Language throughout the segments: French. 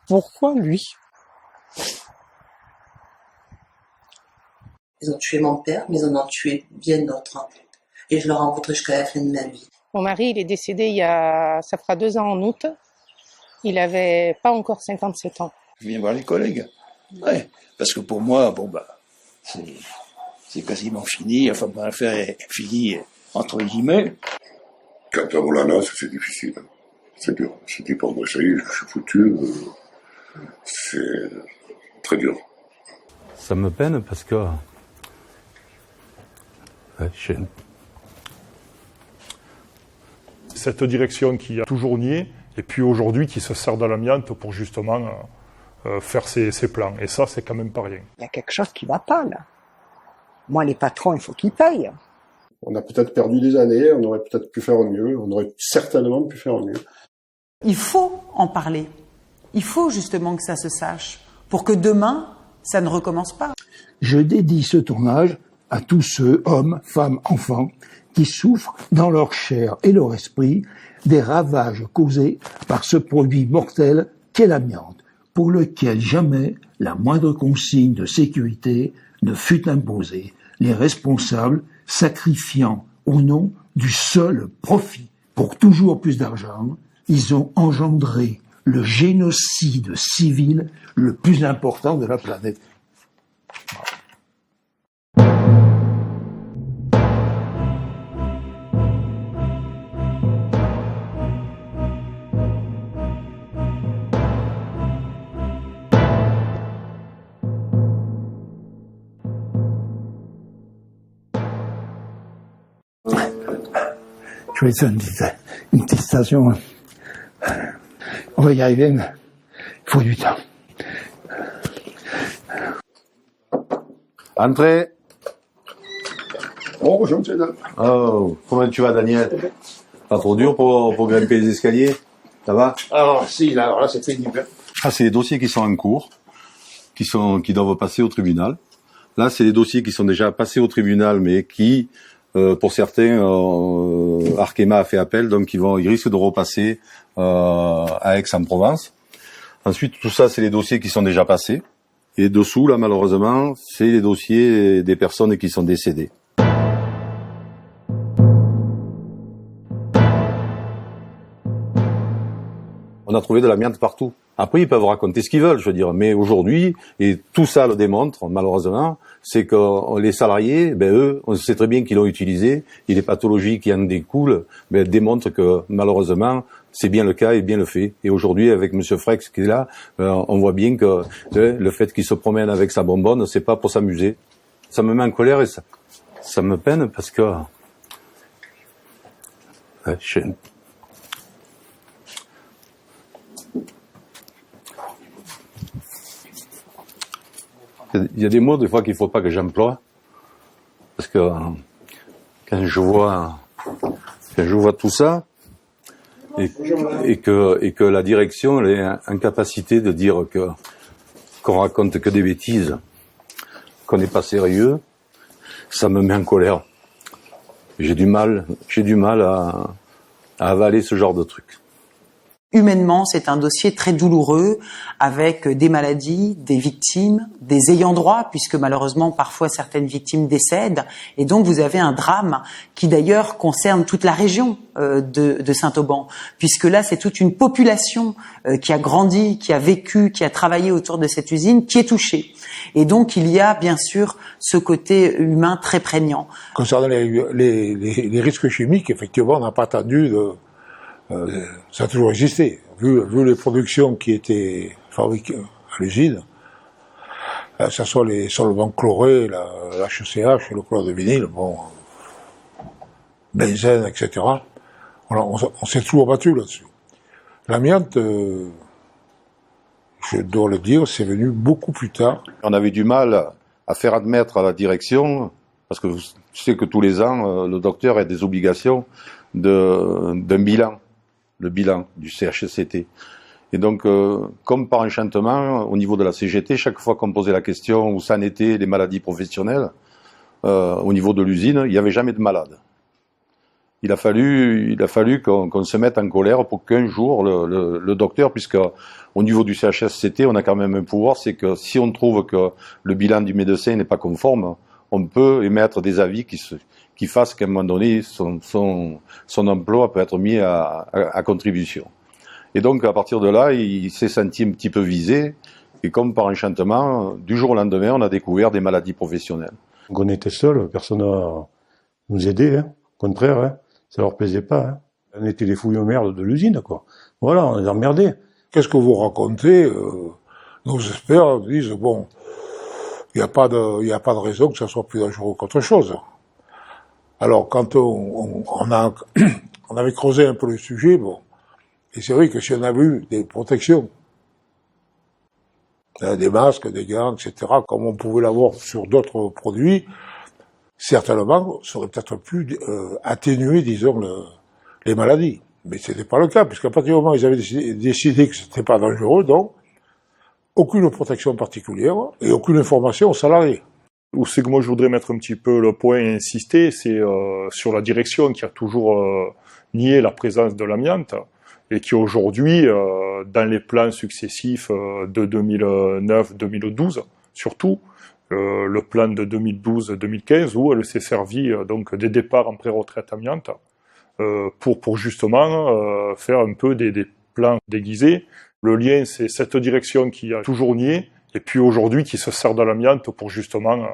Pourquoi lui? Ils ont tué mon père, mais ils en ont tué bien d'autres. Et je leur en voudrais jusqu'à la fin de ma vie. Mon mari, il est décédé ça fera 2 ans en août. Il avait pas encore 57 ans. Je viens voir les collègues. Ouais, parce que pour moi, c'est quasiment fini. Enfin, mon affaire est finie, entre guillemets. Quand on la noce, c'est difficile. C'est dur. Je dis pour moi, ça y est, je suis foutu. C'est très dur. Ça me peine parce que cette direction qui a toujours nié, et puis aujourd'hui qui se sert de l'amiante pour justement faire ses plans. Et ça, c'est quand même pas rien. Il y a quelque chose qui va pas, là. Moi, les patrons, il faut qu'ils payent. On a peut-être perdu des années, on aurait peut-être pu faire mieux, on aurait certainement pu faire mieux. Il faut en parler. Il faut justement que ça se sache, pour que demain, ça ne recommence pas. Je dédie ce tournage à tous ceux, hommes, femmes, enfants, qui souffrent dans leur chair et leur esprit des ravages causés par ce produit mortel qu'est l'amiante, pour lequel jamais la moindre consigne de sécurité ne fut imposée, les responsables sacrifiant au nom du seul profit. Pour toujours plus d'argent, ils ont engendré le génocide civil le plus important de la planète. Je vais faire une petite station. On va y arriver, mais il faut du temps. Entrez. Oh, bonjour, monsieur. Oh, comment tu vas, Daniel? Pas trop dur pour grimper les escaliers? Ça va? Alors, si, là, c'est pénible. Ah, c'est les dossiers qui sont en cours, qui doivent passer au tribunal. Là, c'est les dossiers qui sont déjà passés au tribunal, mais qui, pour certains, Arkema a fait appel, donc ils risquent de repasser à Aix-en-Provence. Ensuite, tout ça, c'est les dossiers qui sont déjà passés. Et dessous, là, malheureusement, c'est les dossiers des personnes qui sont décédées. On a trouvé de l'amiante partout. Après, ils peuvent raconter ce qu'ils veulent, je veux dire. Mais aujourd'hui, et tout ça le démontre, malheureusement, c'est que les salariés, eux, on sait très bien qu'ils l'ont utilisé, et les pathologies qui en découlent, démontrent que, malheureusement, c'est bien le cas et bien le fait. Et aujourd'hui, avec Monsieur Frex qui est là, on voit bien que le fait qu'il se promène avec sa bonbonne, c'est pas pour s'amuser. Ça me met en colère et ça me peine parce que il y a des mots des fois qu'il faut pas que j'emploie parce que quand je vois tout ça et que la direction elle est incapacité de dire qu'on raconte que des bêtises, qu'on n'est pas sérieux, ça me met en colère. J'ai du mal à avaler ce genre de truc. Humainement, c'est un dossier très douloureux, avec des maladies, des victimes, des ayants droit, puisque malheureusement, parfois, certaines victimes décèdent. Et donc, vous avez un drame qui, d'ailleurs, concerne toute la région de Saint-Auban, puisque là, c'est toute une population qui a grandi, qui a vécu, qui a travaillé autour de cette usine, qui est touchée. Et donc, il y a, bien sûr, ce côté humain très prégnant. Concernant les risques chimiques, effectivement, on n'a pas attendu ça a toujours existé. Vu les productions qui étaient fabriquées à l'usine, que ce soit les solvants chlorés, l'HCH, le chlore de vinyle, benzène, etc. On s'est toujours battu là-dessus. L'amiante, je dois le dire, c'est venu beaucoup plus tard. On avait du mal à faire admettre à la direction, parce que tu sais que tous les ans, le docteur a des obligations d'un bilan. Le bilan du CHSCT. Et donc, comme par enchantement, au niveau de la CGT, chaque fois qu'on posait la question où ça en était les maladies professionnelles, au niveau de l'usine, il n'y avait jamais de malades. il a fallu qu'on se mette en colère pour qu'un jour le docteur, puisque au niveau du CHSCT, on a quand même un pouvoir, c'est que si on trouve que le bilan du médecin n'est pas conforme, on peut émettre des avis qui fassent qu'à un moment donné, son emploi peut être mis à contribution. Et donc, à partir de là, il s'est senti un petit peu visé, et comme par enchantement, du jour au lendemain, on a découvert des maladies professionnelles. Donc on était seuls, personne n'a nous aidé, hein. Au contraire, hein. Ça leur plaisait pas. Hein. On était les fouilles aux merdes de l'usine, quoi. Voilà, on les emmerdait. Qu'est-ce que vous racontez nos experts disent, bon, il n'y a pas de raison que ça soit plus dangereux qu'autre chose. Alors, quand on avait creusé un peu le sujet, bon, et c'est vrai que si on avait eu des protections, des masques, des gants, etc., comme on pouvait l'avoir sur d'autres produits, certainement, ça aurait peut-être pu atténuer, disons, les maladies. Mais ce n'était pas le cas, puisqu'à partir du moment où ils avaient décidé que ce n'était pas dangereux, donc, aucune protection particulière et aucune information aux salariés. Où c'est que moi je voudrais mettre un petit peu le point et insister, c'est sur la direction qui a toujours nié la présence de l'amiante et qui aujourd'hui, dans les plans successifs de 2009-2012, surtout, le plan de 2012-2015, où elle s'est servie donc des départs en pré-retraite amiante pour justement faire un peu des plans déguisés. Le lien, c'est cette direction qui a toujours nié, et puis aujourd'hui qui se sert de l'amiante pour justement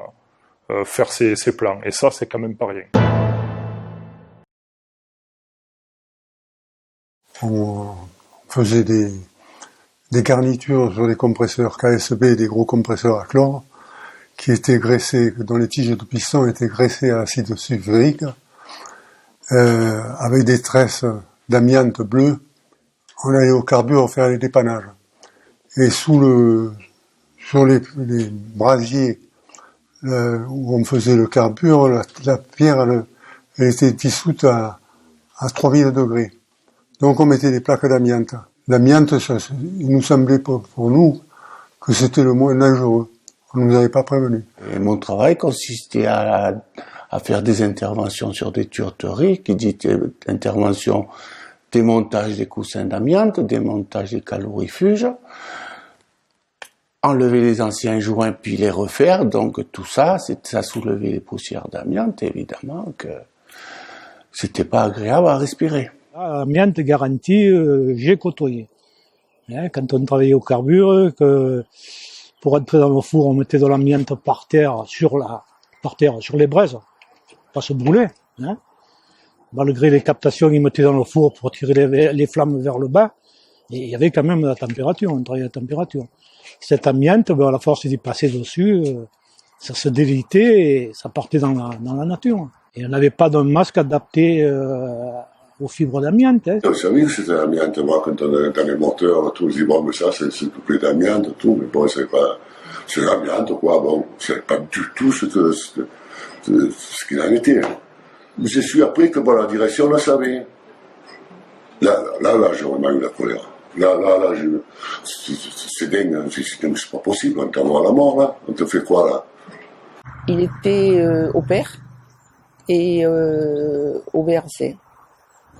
faire ses plans. Et ça, c'est quand même pas rien. On faisait des garnitures sur des compresseurs KSB, des gros compresseurs à chlore, qui étaient graissés, dont les tiges de piston étaient graissées à acide sulfurique, avec des tresses d'amiante bleue. On allait au carbure faire les dépannages. Et sur les brasiers où on faisait le carbure, la pierre, elle était dissoute à 3000 degrés. Donc on mettait des plaques d'amiante. L'amiante, il nous semblait pour nous que c'était le moins dangereux. On ne nous avait pas prévenu. Et mon travail consistait à faire des interventions sur des tuyauteries, qui dit intervention démontage des coussins d'amiante, démontage des calorifuges, enlever les anciens joints puis les refaire. Donc tout ça, ça soulevait les poussières d'amiante, évidemment que c'était pas agréable à respirer. L'amiante garantie, j'ai côtoyé. Hein, quand on travaillait au carbure, que pour entrer dans le four, on mettait de l'amiante par terre sur les braises, pas se brûler. Hein. Malgré les captations, ils mettaient dans le four pour tirer les flammes vers le bas, et il y avait quand même la température, on travaillait à la température. Cette amiante, à la force d'y passer dessus, ça se délitait et ça partait dans la nature. Et on n'avait pas de masque adapté aux fibres d'amiante. Hein. Je savais que c'était l'amiante, moi, quand on est dans les moteurs, tout, je dis, bon, mais ça, c'est tout plein d'amiante, tout, mais bon, c'est l'amiante, quoi, bon, c'est pas du tout ce qu'il en était. J'ai su après que, bon, la direction le savait. Là, j'ai vraiment eu la colère. Là, c'est dingue, c'est pas possible, on t'envoie à la mort, là. On te fait quoi, là? Il était au PER et au BRC.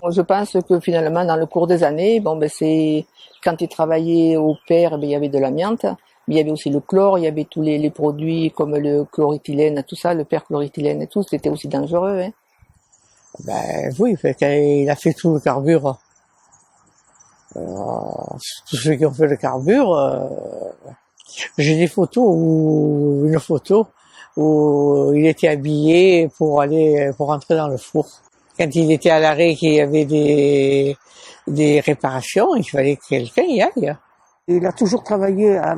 Je pense que finalement, dans le cours des années, c'est quand il travaillait au PER, il y avait de l'amiante, mais il y avait aussi le chlore, il y avait tous les produits comme le chloréthylène, tout ça, le perchloréthylène et tout, c'était aussi dangereux. Hein. Oui, il a fait tout le carbure. Tous ceux qui ont fait le carbure, j'ai une photo où il était habillé pour rentrer dans le four. Quand il était à l'arrêt, qu'il y avait des réparations, il fallait que quelqu'un y aille. Il a toujours travaillé à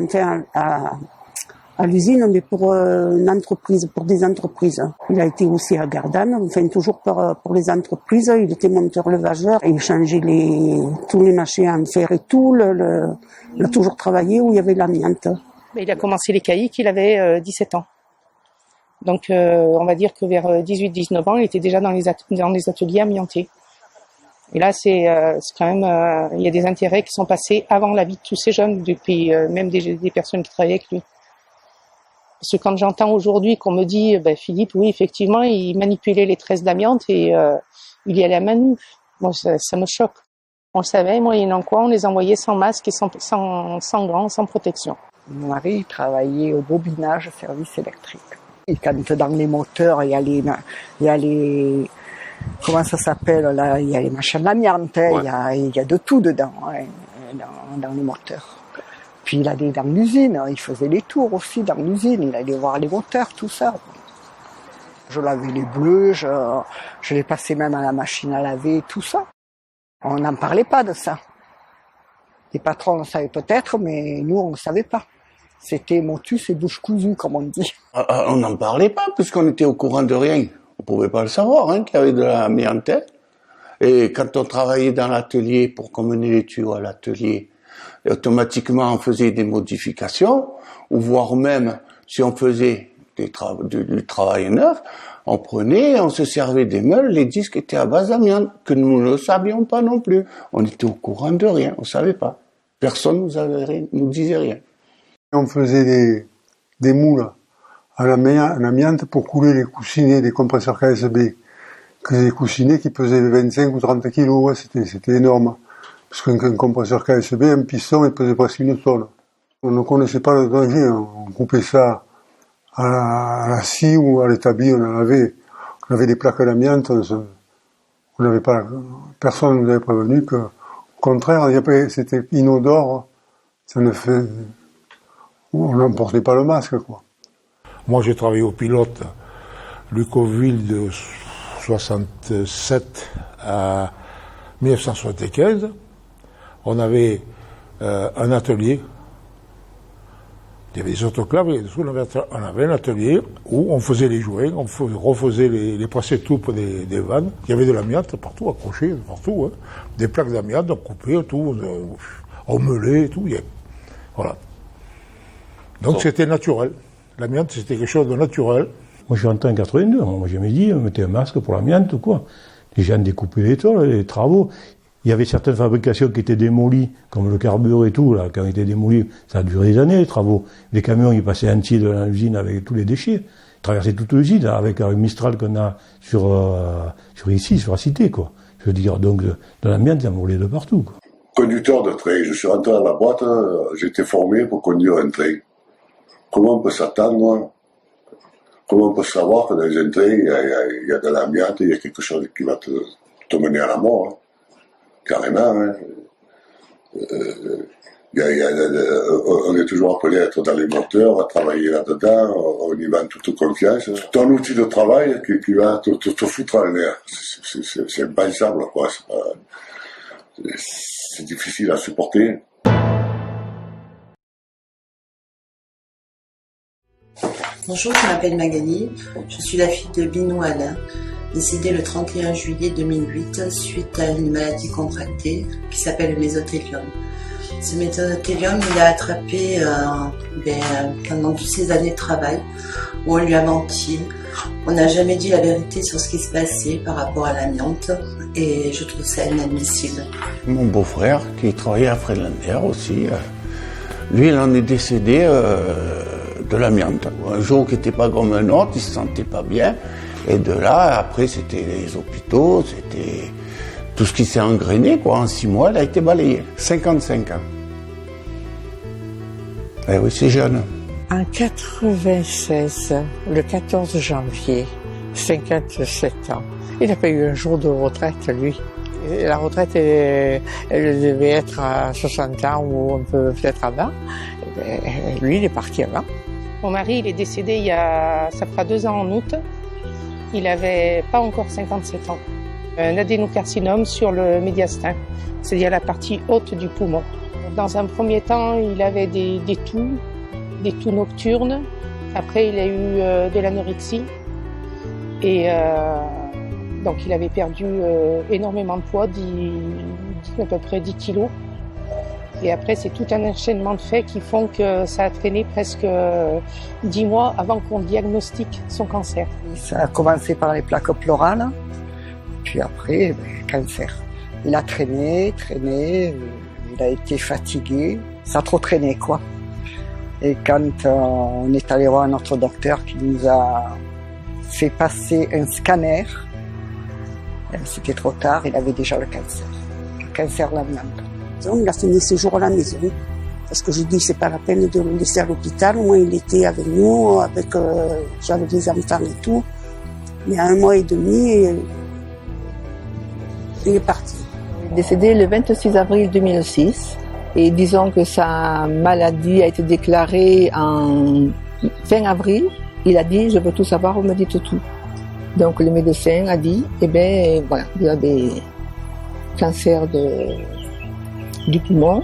l'usine, mais pour une entreprise, pour des entreprises. Il a été aussi à Gardanne, toujours pour les entreprises. Il était monteur levageur et il changeait tous les machins en fer et tout. Il a toujours travaillé où il y avait l'amiante. Il a commencé les caïques, il avait 17 ans. Donc on va dire que vers 18-19 ans, il était déjà dans les ateliers amiantés. Et là, c'est quand même, il y a des intérêts qui sont passés avant la vie de tous ces jeunes, depuis même des personnes qui travaillaient avec lui. Parce que quand j'entends aujourd'hui qu'on me dit, Philippe, oui, effectivement, il manipulait les tresses d'amiante et Il y allait à main nue. Moi, ça me choque. On le savait, moyennant quoi, on les envoyait sans masque et sans gants, sans protection. Mon mari travaillait au bobinage, service électrique. Et quand dans les moteurs, il y a les comment ça s'appelle là, il y a les machins d'amiante, il y a de tout dedans, dans les moteurs. Puis il allait dans l'usine, il faisait les tours aussi dans l'usine, il allait voir les moteurs, tout ça. Je lavais les bleus, je les passais même à la machine à laver, tout ça. On n'en parlait pas de ça. Les patrons le savaient peut-être, mais nous on ne savait pas. C'était motus et bouche cousue, comme on dit. On n'en parlait pas, puisqu'on était au courant de rien. On pouvait pas le savoir, qu'il y avait de l'amiante. Et quand on travaillait dans l'atelier, pour qu'on menait les tuyaux à l'atelier, automatiquement on faisait des modifications, ou voire même, si on faisait du travail neuf, on se servait des meules, les disques étaient à base d'amiante, que nous ne savions pas non plus. On était au courant de rien, on savait pas. Personne nous disait rien. On faisait des moules en amiante pour couler les coussinets des compresseurs KSB. Des coussinets qui pesaient 25 ou 30 kilos, c'était énorme. Parce qu'un compresseur KSB, un piston, il pesait presque 1 tonne. On ne connaissait pas le danger, on coupait ça à la scie ou à l'établi, on avait des plaques d'amiante, personne ne nous avait prévenu que, au contraire, c'était inodore, on n'emportait pas le masque, quoi. Moi, j'ai travaillé au pilote Lucoville de 67 à 1975. On avait un atelier. Il y avait des autoclaves et dessous, on avait un atelier où on faisait les joints, on refaisait les pressés-toupes des vannes. Il y avait de l'amiante partout, accroché, partout. Des plaques d'amiante, on coupait, tout, on meulait, tout. Voilà. Donc c'était naturel. L'amiante, c'était quelque chose de naturel. Moi, je suis entré en 82. Moi, j'ai dit, mettez un masque pour l'amiante ou quoi. Les gens découpaient les tôles, les travaux. Il y avait certaines fabrications qui étaient démolies, comme le carbure et tout, là, quand ils étaient démolis, ça a duré des années, les travaux. Les camions, ils passaient entiers de l'usine avec tous les déchets. Ils traversaient toute l'usine, avec un Mistral qu'on a sur la cité, quoi. Je veux dire, donc, de l'amiante, ça volait de partout, quoi. Conducteur de train, je suis rentré dans la boîte, j'étais formé pour conduire un train. Comment on peut s'attendre, comment on peut savoir que dans un train, il y a de l'amiante, il y a quelque chose qui va te mener à la mort, hein. Carrément, hein. On est toujours appelé à être dans les moteurs, à travailler là-dedans, on y va en toute confiance. C'est un outil de travail qui va te foutre en l'air. C'est impensable, quoi. C'est difficile à supporter. Bonjour, je m'appelle Magali, je suis la fille de Binou Alain, décédé le 31 juillet 2008 suite à une maladie contractée qui s'appelle le mésothélium. Ce mésothélium, il a attrapé pendant toutes ces années de travail où on lui a menti. On n'a jamais dit la vérité sur ce qui se passait par rapport à l'amiante et je trouve ça inadmissible. Mon beau-frère qui travaillait à Friedlander aussi, lui il en est décédé de l'amiante. Un jour qui n'était pas comme un autre, il se sentait pas bien. Et de là, après, c'était les hôpitaux, c'était tout ce qui s'est engrainé, quoi. En 6 mois, il a été balayé. 55 ans. Eh oui, c'est jeune. En 96, le 14 janvier, 57 ans, il n'a pas eu un jour de retraite, lui. La retraite, elle devait être à 60 ans ou un peu peut-être avant. Lui, il est parti avant. Mon mari, il est décédé ça fera 2 ans en août. Il avait pas encore 57 ans. Un adénocarcinome sur le médiastin, c'est-à-dire la partie haute du poumon. Dans un premier temps, il avait des toux nocturnes. Après, il a eu de l'anorexie. Et donc, il avait perdu énormément de poids, à peu près 10 kilos. Et après, c'est tout un enchaînement de faits qui font que ça a traîné presque 10 mois avant qu'on diagnostique son cancer. Ça a commencé par les plaques pleurales, puis après, cancer. Il a traîné, il a été fatigué, ça a trop traîné, quoi. Et quand on est allé voir notre docteur qui nous a fait passer un scanner, C'était trop tard, il avait déjà le cancer de l'amiante. Il a fini ses jours à la maison. Parce que j'ai dit, c'est pas la peine de le laisser à l'hôpital. Au moins, il était avec nous, j'avais des enfants et tout. Mais à 1 mois et demi, il est parti. Il est décédé le 26 avril 2006. Et disons que sa maladie a été déclarée en fin avril. Il a dit, je veux tout savoir, vous me dites tout. Donc le médecin a dit, voilà, vous avez cancer du poumon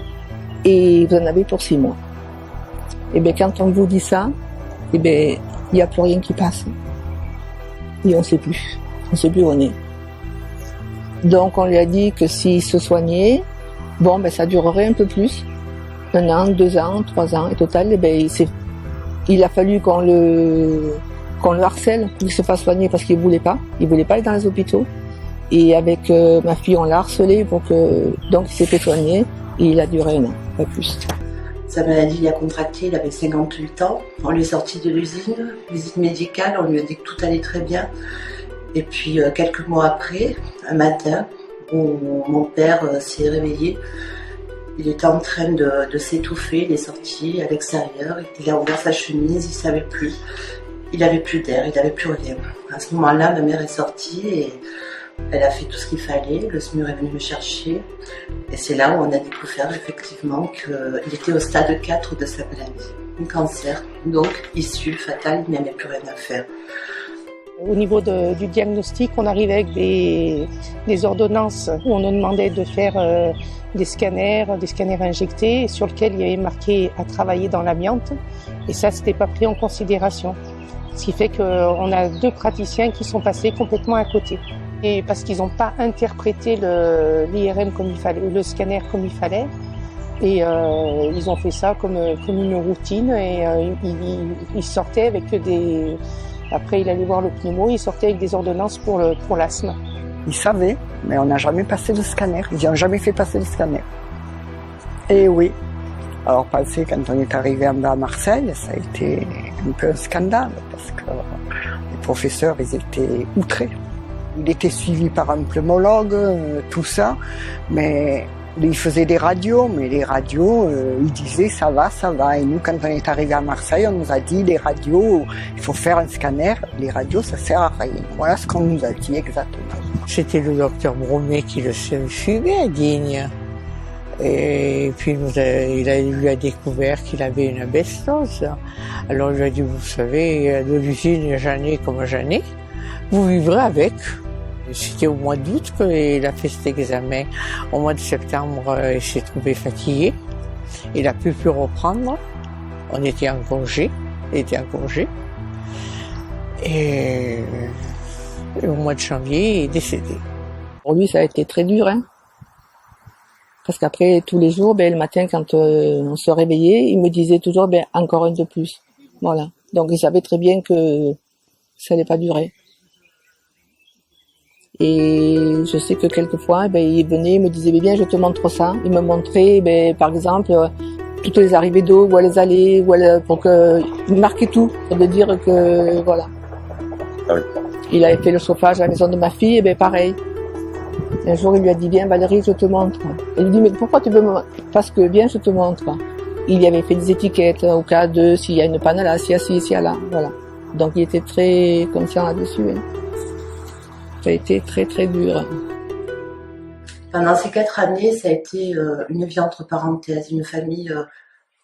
et vous en avez pour 6 mois. Et quand on vous dit ça, il n'y a plus rien qui passe. Et on ne sait plus où on est. Donc on lui a dit que s'il se soignait, ça durerait un peu plus, 1 an, 2 ans, 3 ans, et total, il a fallu qu'on le harcèle pour qu'il se fasse soigner parce qu'il voulait pas aller dans les hôpitaux. Et avec ma fille, on l'a harcelé donc il s'est fait soigner et il a duré 1 an, pas plus. Sa maladie, il a contracté, il avait 58 ans. On lui est sorti de l'usine, visite médicale, on lui a dit que tout allait très bien. Et puis quelques mois après, un matin, où mon père s'est réveillé, il était en train de s'étouffer, il est sorti à l'extérieur, il a ouvert sa chemise, il savait plus. Il n'avait plus d'air, il n'avait plus rien. À ce moment-là, ma mère est sortie et elle a fait tout ce qu'il fallait. Le SMUR est venu me chercher. Et c'est là où on a découvert effectivement qu'il était au stade 4 de sa maladie. Un cancer, donc issue fatale, il n'avait plus rien à faire. Au niveau du diagnostic, on arrivait avec des ordonnances où on nous demandait de faire des scanners injectés sur lesquels il y avait marqué à travailler dans l'amiante. Et ça, c'était pas pris en considération. Ce qui fait qu'on a 2 praticiens qui sont passés complètement à côté. Et parce qu'ils n'ont pas interprété l'IRM comme il fallait, le scanner comme il fallait. Et ils ont fait ça comme une routine. Et ils sortaient avec des... Après, il allait voir le pneumo, il sortait avec des ordonnances pour l'asthme. Ils savaient, mais on n'a jamais passé le scanner. Ils n'ont jamais fait passer le scanner. Et oui. Alors, pensez, quand on est arrivé en bas à Marseille, ça a été un peu un scandale, parce que les professeurs, ils étaient outrés. Il était suivi par un pneumologue, tout ça, mais il faisait des radios, mais les radios, ils disaient ça va. Et nous, quand on est arrivé à Marseille, on nous a dit les radios, il faut faire un scanner, les radios, ça sert à rien. Voilà ce qu'on nous a dit exactement. C'était le docteur Bromet qui le fumait à Digne. Et puis il lui a découvert qu'il avait une asbestose. Alors il lui a dit, vous savez, de l'usine, j'en ai comme j'en ai, vous vivrez avec. C'était au mois d'août qu'il a fait cet examen. Au mois de septembre, il s'est trouvé fatigué. Il n'a plus pu reprendre. On était en congé. Et au mois de janvier, il est décédé. Pour lui, ça a été très dur, Parce qu'après, tous les jours, le matin, quand on se réveillait, il me disait toujours, encore un de plus. Voilà. Donc, il savait très bien que ça n'allait pas durer. Et je sais que quelquefois, il venait, il me disait, bien, je te montre ça. Il me montrait, par exemple, toutes les arrivées d'eau, où elles allaient, pour que, il marquait tout, pour de dire que, voilà. Ah oui. Il avait fait le chauffage à la maison de ma fille, pareil. Un jour, il lui a dit, bien, Valérie, je te montre. Elle lui dit, mais pourquoi tu veux me montrer? Parce que, bien, je te montre. Il y avait fait des étiquettes, au cas de, s'il y a une panne là, s'il y a ci, s'il y a là, voilà. Donc, il était très conscient là-dessus, Ça a été très, très dur. Pendant ces 4 années, ça a été une vie entre parenthèses, une famille,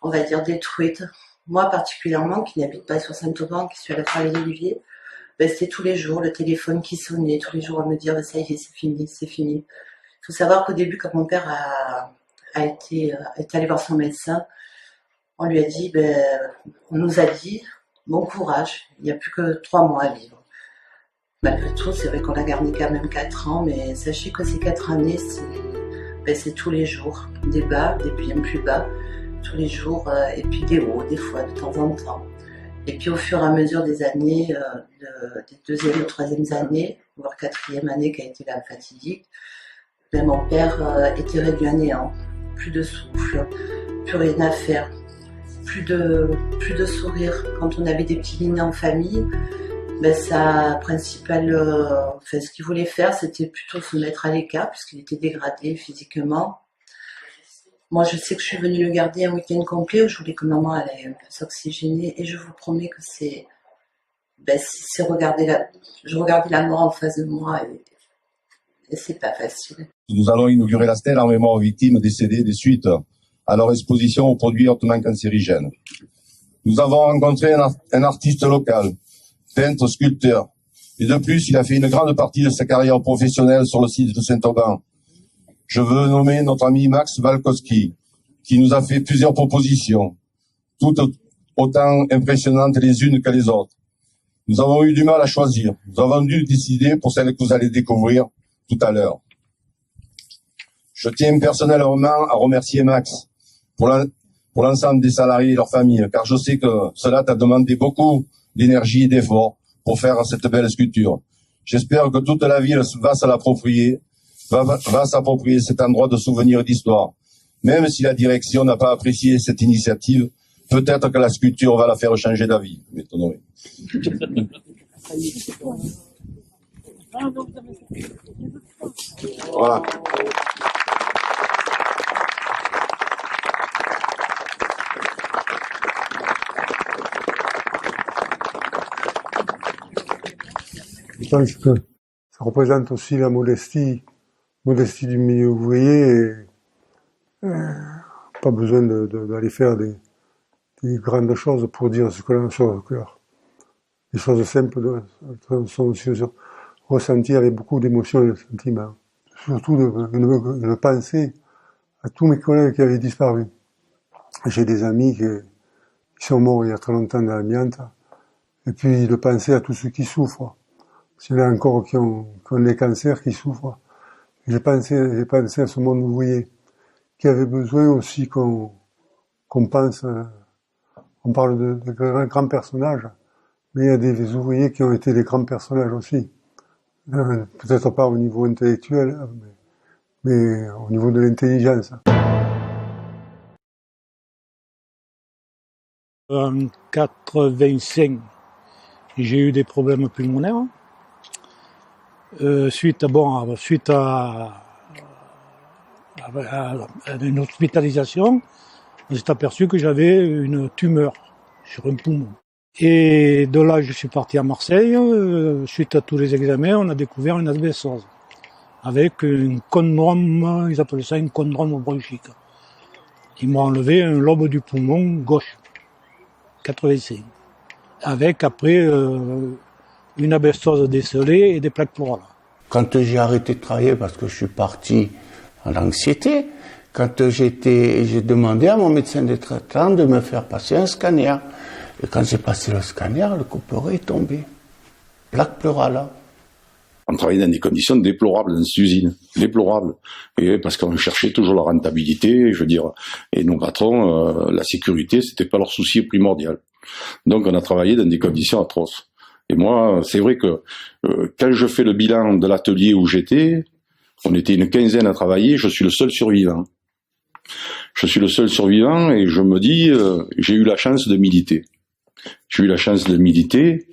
on va dire, détruite. Moi, particulièrement, qui n'habite pas sur Saint-Auban, qui suis à la Croix-les-Oliviers, c'était tous les jours le téléphone qui sonnait, tous les jours à me dire, ça y est, c'est fini. Il faut savoir qu'au début, quand mon père est allé voir son médecin, on lui a dit, on nous a dit, bon courage, il n'y a plus que 3 mois à vivre. Malgré tout, c'est vrai qu'on a gardé quand même 4 ans, mais sachez que ces 4 années, c'est tous les jours. Des bas, des bien plus bas, tous les jours, et puis des hauts, des fois, de temps en temps. Et puis au fur et à mesure des années, des 2e ou 3e années, voire 4e année qui a été la fatidique, mon père était réduit à néant. Plus de souffle, plus rien à faire, plus de sourire. Quand on avait des petits dîners en famille, Ben, sa principale, ce qu'il voulait faire, c'était plutôt se mettre à l'écart, puisqu'il était dégradé physiquement. Moi, je sais que je suis venue le garder un week-end complet où je voulais que maman aille un peu s'oxygéner, et je vous promets que je regardais la mort en face de moi, et c'est pas facile. Nous allons inaugurer la stèle en mémoire aux victimes décédées des suites à leur exposition aux produits hautement cancérigènes. Nous avons rencontré un artiste local, peintre, sculpteur. Et de plus, il a fait une grande partie de sa carrière professionnelle sur le site de Saint-Auban. Je veux nommer notre ami Max Walkowski, qui nous a fait plusieurs propositions, toutes autant impressionnantes les unes que les autres. Nous avons eu du mal à choisir. Nous avons dû décider pour celle que vous allez découvrir tout à l'heure. Je tiens personnellement à remercier Max pour l'ensemble des salariés et leurs familles, car je sais que cela t'a demandé beaucoup d'énergie et d'efforts pour faire cette belle sculpture. J'espère que toute la ville va s'approprier cet endroit de souvenir et d'histoire. Même si la direction n'a pas apprécié cette initiative, peut-être que la sculpture va la faire changer d'avis. M'étonnerait. Voilà. Je pense que ça représente aussi la modestie du milieu ouvrier et pas besoin d'aller faire des grandes choses pour dire ce que l'on a sur le cœur. Les choses simples sont aussi ressenties avec beaucoup d'émotion et de sentiments. Surtout de penser à tous mes collègues qui avaient disparu. J'ai des amis qui sont morts il y a très longtemps de l'amiante, et puis de penser à tous ceux qui souffrent. S'il y en a encore qui ont des cancers, qui souffrent. J'ai pensé à ce monde ouvrier, qui avait besoin aussi qu'on pense, on parle de grands personnages, mais il y a des ouvriers qui ont été des grands personnages aussi. Peut-être pas au niveau intellectuel, mais au niveau de l'intelligence. En 85, j'ai eu des problèmes pulmonaires. Suite à une hospitalisation, on s'est aperçu que j'avais une tumeur sur un poumon. Et de là, je suis parti à Marseille. Suite à tous les examens, on a découvert une asbestose avec un condrome, ils appellent ça une condrome bronchique. Ils m'ont enlevé un lobe du poumon gauche, 85, avec après une asbestose décelée et des plaques pleurales. Quand j'ai arrêté de travailler parce que je suis parti en anxiété, quand j'ai demandé à mon médecin de traitement de me faire passer un scanner. Et quand j'ai passé le scanner, le couperet est tombé. Plaque pleurale. On travaillait dans des conditions déplorables dans cette usine. Déplorables. Et parce qu'on cherchait toujours la rentabilité, je veux dire. Et nos patrons, la sécurité, c'était pas leur souci primordial. Donc on a travaillé dans des conditions atroces. Et moi, c'est vrai que quand je fais le bilan de l'atelier où j'étais, on était une quinzaine à travailler, je suis le seul survivant. Je suis le seul survivant et je me dis, j'ai eu la chance de militer. J'ai eu la chance de militer,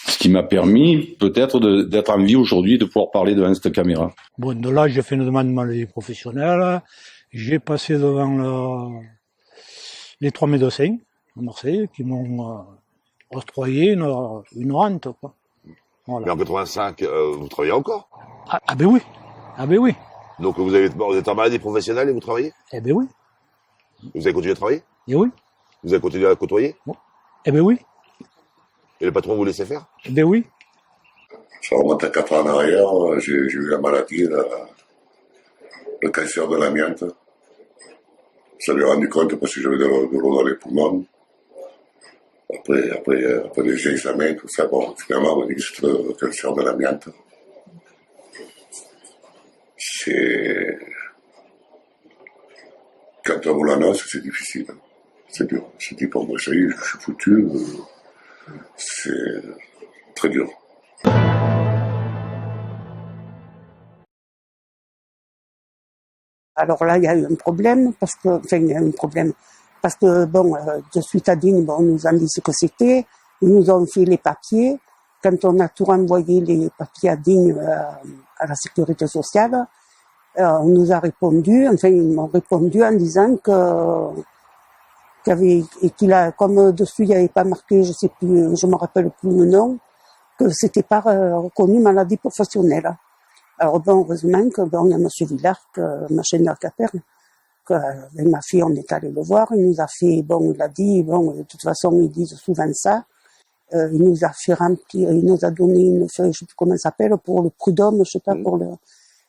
ce qui m'a permis peut-être d'être en vie aujourd'hui et de pouvoir parler devant cette caméra. Bon, de là, j'ai fait une demande de maladie professionnelle. J'ai passé devant les 3 médecins à Marseille qui m'ont octroyé une rente, quoi. Voilà. Mais en 85, vous travaillez encore? Ah ben oui. Ah ben oui. Donc vous êtes en maladie professionnelle et vous travaillez? Eh ben oui. Vous avez continué à travailler? Eh oui. Vous avez continué à côtoyer? Bon. Eh ben oui. Et le patron vous laissait faire? Eh ben oui. Ça remonte à 4 ans en arrière, j'ai eu la maladie, le cancer de l'amiante. Ça lui a rendu compte parce que j'avais de l'eau dans les poumons. Après les examens, tout ça, bon, finalement, on dit que c'était le cancer de l'amiante. Quand on vous l'annonce, c'est difficile. C'est dur. Je dis pour moi, ça y est, je suis foutu. C'est très dur. Alors là, il y a eu un problème, parce que bon, de suite à Digne, bon, on nous a dit ce que c'était, ils nous ont fait les papiers, quand on a tout renvoyé les papiers à Digne à la sécurité sociale, on nous a répondu, enfin ils m'ont répondu en disant qu'il a, comme dessus il n'y avait pas marqué, je sais plus, je me rappelle plus le nom, que c'était pas reconnu maladie professionnelle. Alors bon, heureusement que il y a monsieur Villard, machin d'Alcaper, que avec ma fille on est allé le voir, il nous a fait, il a dit, de toute façon ils disent souvent ça. Il nous a fait remplir, il nous a donné une feuille, je sais plus comment ça s'appelle, pour le prud'homme, je sais pas, pour le...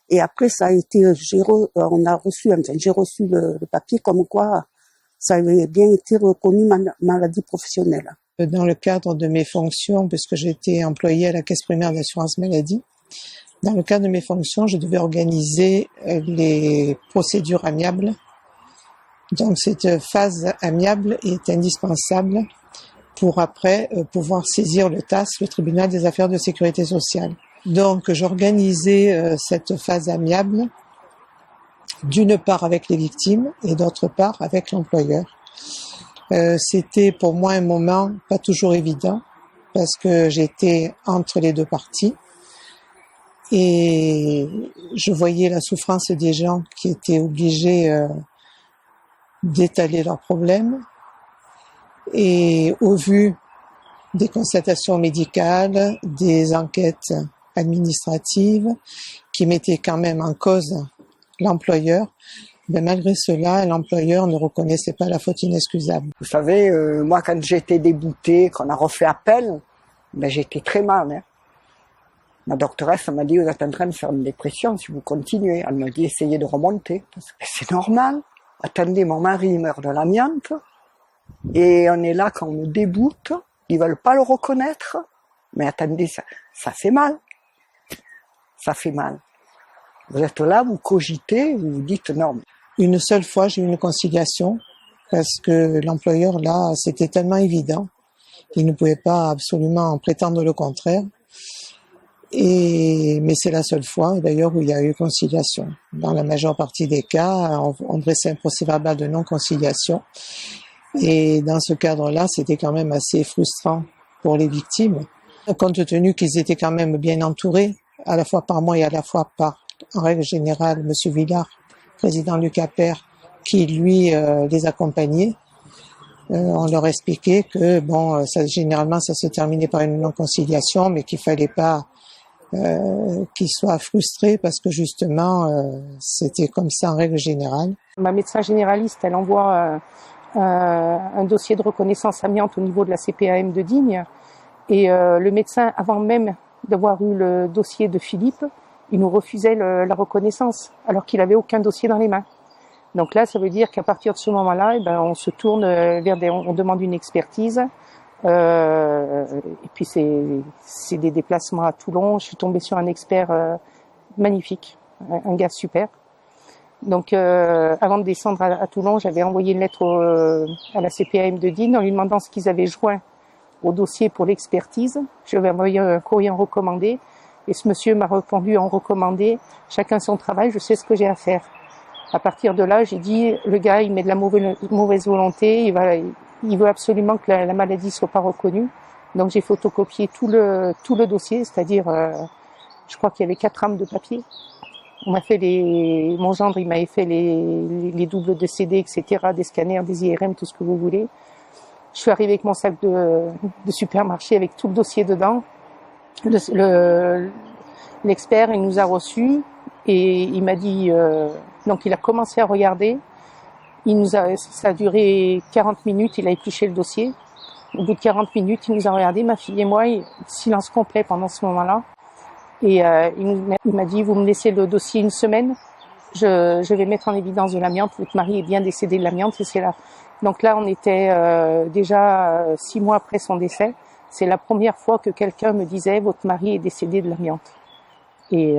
Et après, ça a été, j'ai reçu le papier comme quoi ça avait bien été reconnu maladie professionnelle. Dans le cadre de mes fonctions, puisque j'étais employée à la Caisse primaire d'assurance maladie, dans le cadre de mes fonctions, je devais organiser les procédures amiables. Donc cette phase amiable est indispensable pour après pouvoir saisir le TAS, le tribunal des affaires de sécurité sociale. Donc j'organisais cette phase amiable d'une part avec les victimes et d'autre part avec l'employeur. C'était pour moi un moment pas toujours évident parce que j'étais entre les deux parties et je voyais la souffrance des gens qui étaient obligés d'étaler leurs problèmes. Et au vu des constatations médicales, des enquêtes administratives qui mettaient quand même en cause l'employeur, malgré cela, l'employeur ne reconnaissait pas la faute inexcusable. Vous savez, moi quand j'étais déboutée, qu'on a refait appel, j'étais très mal. Hein. Ma doctoresse m'a dit, vous êtes en train de faire une dépression si vous continuez. Elle m'a dit, essayez de remonter. C'est normal. Attendez, mon mari meurt de l'amiante. Et on est là quand on me déboute, ils veulent pas le reconnaître. Mais attendez, ça fait mal. Ça fait mal. Vous êtes là, vous cogitez, vous vous dites non. Une seule fois, j'ai eu une conciliation parce que l'employeur, là, c'était tellement évident. Il ne pouvait pas absolument prétendre le contraire. Mais c'est la seule fois, d'ailleurs, où il y a eu conciliation. Dans la majeure partie des cas, on dressait un procès-verbal de non-conciliation. Et dans ce cadre-là, c'était quand même assez frustrant pour les victimes, compte tenu qu'ils étaient quand même bien entourés, à la fois par moi et à la fois par, en règle générale, monsieur Villard, président du CAPER, qui lui les accompagnait. On leur expliquait que généralement ça se terminait par une non-conciliation, mais qu'il fallait pas qu'ils soient frustrés parce que justement c'était comme ça en règle générale. Ma médecin généraliste, elle envoie un dossier de reconnaissance amiante au niveau de la CPAM de Digne, et le médecin, avant même d'avoir eu le dossier de Philippe, il nous refusait la reconnaissance alors qu'il avait aucun dossier dans les mains. Donc là, ça veut dire qu'à partir de ce moment-là, on se tourne on demande une expertise. Et puis c'est des déplacements à Toulon. Je suis tombée sur un expert magnifique, un gars super. Donc avant de descendre à Toulon, j'avais envoyé une lettre à la CPAM de Digne en lui demandant ce qu'ils avaient joint au dossier pour l'expertise. Je lui avais envoyé un courrier en recommandé et ce monsieur m'a répondu en recommandé, chacun son travail, je sais ce que j'ai à faire. À partir de là, j'ai dit, le gars, il met de la mauvaise volonté, il veut absolument que la maladie soit pas reconnue. Donc j'ai photocopié tout le dossier, c'est-à-dire, je crois qu'il y avait 4 rames de papier. On m'a fait mon gendre, il m'avait fait les doubles de CD, etc., des scanners, des IRM, tout ce que vous voulez. Je suis arrivée avec mon sac de supermarché avec tout le dossier dedans. L'expert, il nous a reçus et il m'a dit, donc il a commencé à regarder. Ça a duré 40 minutes, il a épluché le dossier. Au bout de 40 minutes, il nous a regardé, ma fille et moi, silence complet pendant ce moment-là. Et il m'a dit, vous me laissez le dossier une semaine, je vais mettre en évidence de l'amiante, votre mari est bien décédé de l'amiante, et c'est là. Donc là, on était déjà 6 mois après son décès. C'est la première fois que quelqu'un me disait, votre mari est décédé de l'amiante. Et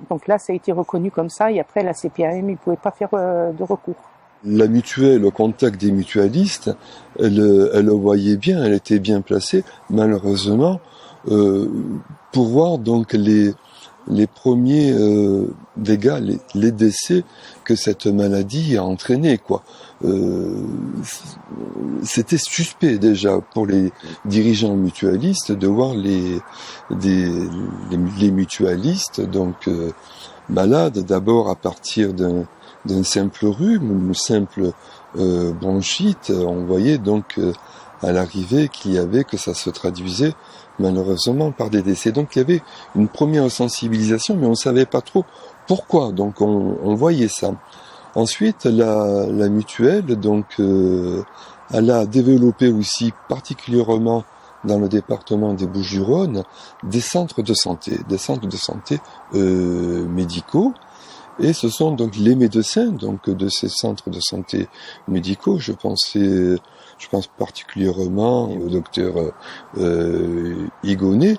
donc là, ça a été reconnu comme ça, et après, la CPAM, il ne pouvait pas faire de recours. La mutuelle, au contact des mutualistes, elle le voyait bien, elle était bien placée. Malheureusement, pour voir donc les premiers dégâts, les décès que cette maladie a entraîné, quoi. C'était suspect déjà pour les dirigeants mutualistes de voir les mutualistes donc malades d'abord à partir d'un simple rhume ou une simple bronchite. On voyait donc à l'arrivée que ça se traduisait malheureusement par des décès. Donc il y avait une première sensibilisation, mais on savait pas trop pourquoi. Donc on voyait ça. Ensuite, la mutuelle, donc, elle a développé aussi particulièrement dans le département des Bouches-du-Rhône des centres de santé médicaux. Et ce sont donc les médecins donc de ces centres de santé médicaux. Je pense particulièrement au docteur Higonnet,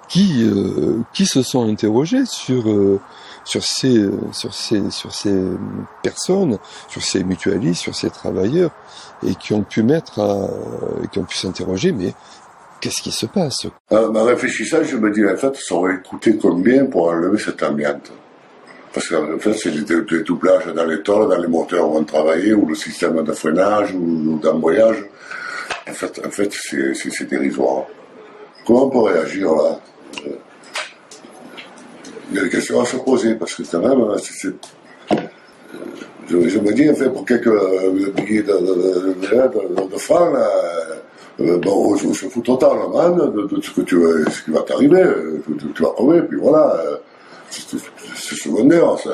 qui se sont interrogés sur ces personnes, sur ces mutualistes, sur ces travailleurs, et qui ont pu s'interroger, mais qu'est-ce qui se passe? En réfléchissant, je me dis, en fait, ça aurait coûté combien pour enlever cette amiante? Parce qu'en fait, c'est des doublages dans les tôles, dans les moteurs où on travaillait, ou le système de freinage, ou d'embrayage. En fait, c'est dérisoire. Comment on peut réagir là? Il y a des questions à se poser, parce que quand même, je me dis, en fait, pour quelques billets de francs, on se fout totalement de ce qui va t'arriver, tu vas crever, puis voilà, c'est secondaire, ça,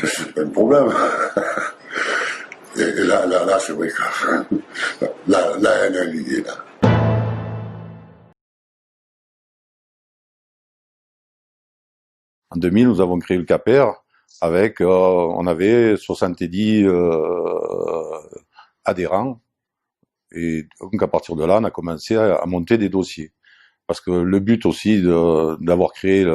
c'est pas un problème. Et là, c'est vrai que la haine est liée, là. En 2000, nous avons créé le CAPER avec, on avait 70 adhérents. Et donc à partir de là, on a commencé à monter des dossiers. Parce que le but aussi d'avoir créé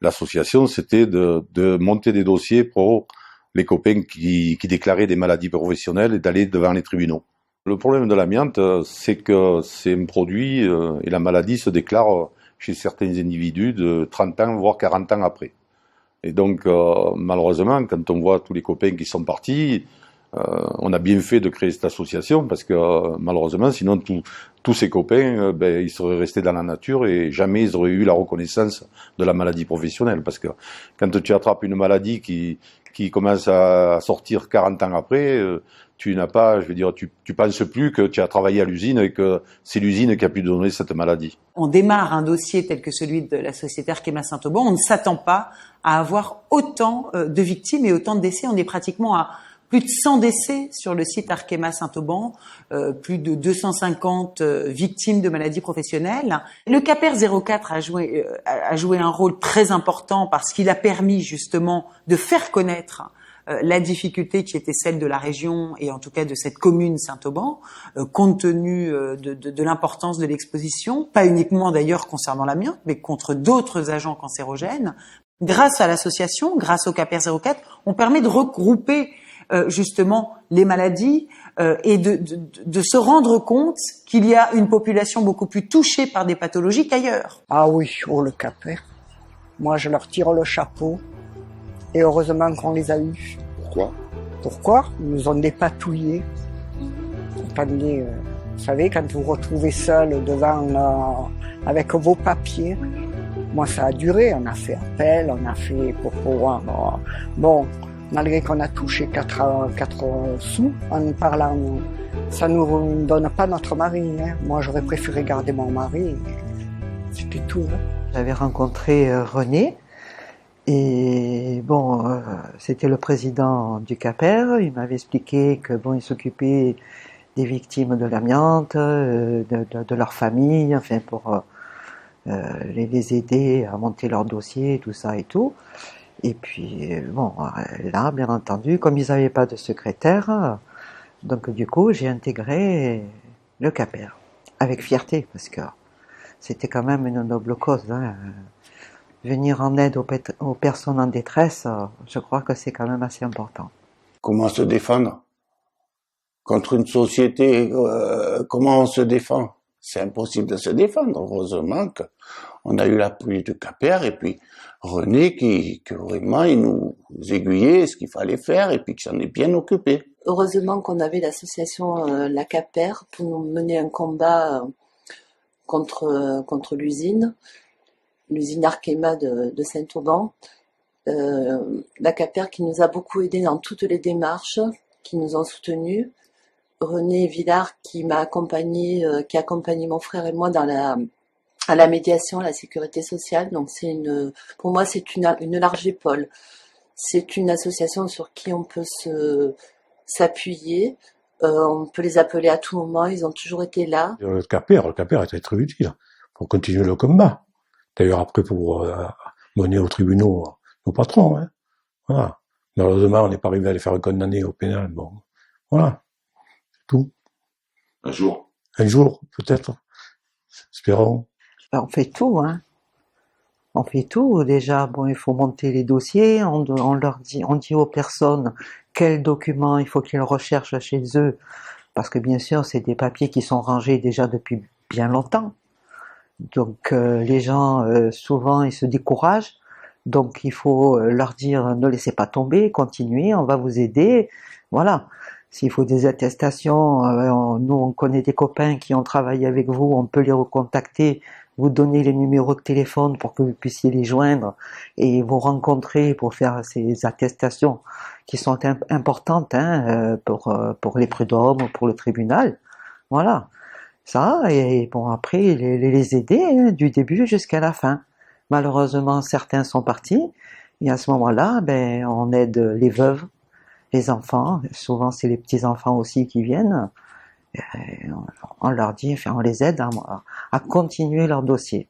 l'association, c'était de monter des dossiers pour les copains qui déclaraient des maladies professionnelles et d'aller devant les tribunaux. Le problème de l'amiante, c'est que c'est un produit et la maladie se déclare chez certains individus de 30 ans, voire 40 ans après. Et donc, malheureusement, quand on voit tous les copains qui sont partis, on a bien fait de créer cette association parce que malheureusement, sinon tous ces copains, ils seraient restés dans la nature et jamais ils auraient eu la reconnaissance de la maladie professionnelle. Parce que quand tu attrapes une maladie qui commence à sortir 40 ans après, tu n'as pas, tu penses plus que tu as travaillé à l'usine et que c'est l'usine qui a pu donner cette maladie. On démarre un dossier tel que celui de la société Arkema Saint-Auban, on ne s'attend pas à avoir autant de victimes et autant de décès. On est pratiquement à plus de 100 décès sur le site Arkema Saint-Auban, plus de 250 victimes de maladies professionnelles. Le CAPER 04 a joué un rôle très important parce qu'il a permis justement de faire connaître la difficulté qui était celle de la région et en tout cas de cette commune Saint-Auban, compte tenu de l'importance de l'exposition, pas uniquement d'ailleurs concernant l'amiante, mais contre d'autres agents cancérogènes. Grâce à l'association, grâce au CAPER 04, on permet de regrouper justement les maladies et de se rendre compte qu'il y a une population beaucoup plus touchée par des pathologies qu'ailleurs. Ah oui, le CAPER. Moi, je leur tire le chapeau. Et heureusement qu'on les a eus. Pourquoi? Ils nous ont dépatouillés. Vous savez, quand vous vous retrouvez seul devant, avec vos papiers, moi ça a duré, on a fait appel, on a fait pour pouvoir... Bon, malgré qu'on a touché 4 sous en parlant, ça ne nous donne pas notre mari. Hein. Moi j'aurais préféré garder mon mari, c'était tout. Hein. J'avais rencontré René. Et bon, c'était le président du CAPER. Il m'avait expliqué que bon, il s'occupait des victimes de l'amiante, de leur famille, enfin pour les aider à monter leur dossier, tout ça et tout. Et puis bon, là, bien entendu, comme ils n'avaient pas de secrétaire, donc du coup, j'ai intégré le CAPER avec fierté parce que c'était quand même une noble cause. Hein. Venir en aide aux personnes en détresse, je crois que c'est quand même assez important. Comment se défendre contre une société? Comment on se défend? c'est impossible de se défendre. Heureusement qu'on a eu l'appui de Caper et puis René qui vraiment il nous aiguillait ce qu'il fallait faire et puis qui s'en est bien occupé. Heureusement qu'on avait l'association La Caper pour nous mener un combat contre l'usine Arkema de Saint-Auban. La Caper qui nous a beaucoup aidé dans toutes les démarches, qui nous ont soutenus. René Villard qui m'a accompagné, qui a accompagné mon frère et moi à la médiation, à la sécurité sociale. Donc pour moi c'est une large épaule. C'est une association sur qui on peut s'appuyer. On peut les appeler à tout moment. Ils ont toujours été là. Le Caper était très utile pour continuer le combat. D'ailleurs après pour mener aux tribunaux nos patrons. Hein. Voilà. Malheureusement on n'est pas arrivé à les faire condamner au pénal. Bon, voilà. Tout. Un jour, peut-être. Espérons. On fait tout, hein. On fait tout. Déjà, bon, il faut monter les dossiers. On dit aux personnes quels documents il faut qu'ils recherchent chez eux. Parce que bien sûr, c'est des papiers qui sont rangés déjà depuis bien longtemps. Donc, les gens, souvent, ils se découragent. Donc, il faut leur dire, ne laissez pas tomber, continuez, on va vous aider. Voilà. S'il faut des attestations, nous on connaît des copains qui ont travaillé avec vous, on peut les recontacter, vous donner les numéros de téléphone pour que vous puissiez les joindre et vous rencontrer pour faire ces attestations qui sont importantes pour les prud'hommes ou pour le tribunal. Voilà, ça, et bon après les aider du début jusqu'à la fin. Malheureusement certains sont partis et à ce moment-là, on aide les veuves, les enfants, souvent c'est les petits-enfants aussi qui viennent, on leur dit, on les aide à continuer leur dossier.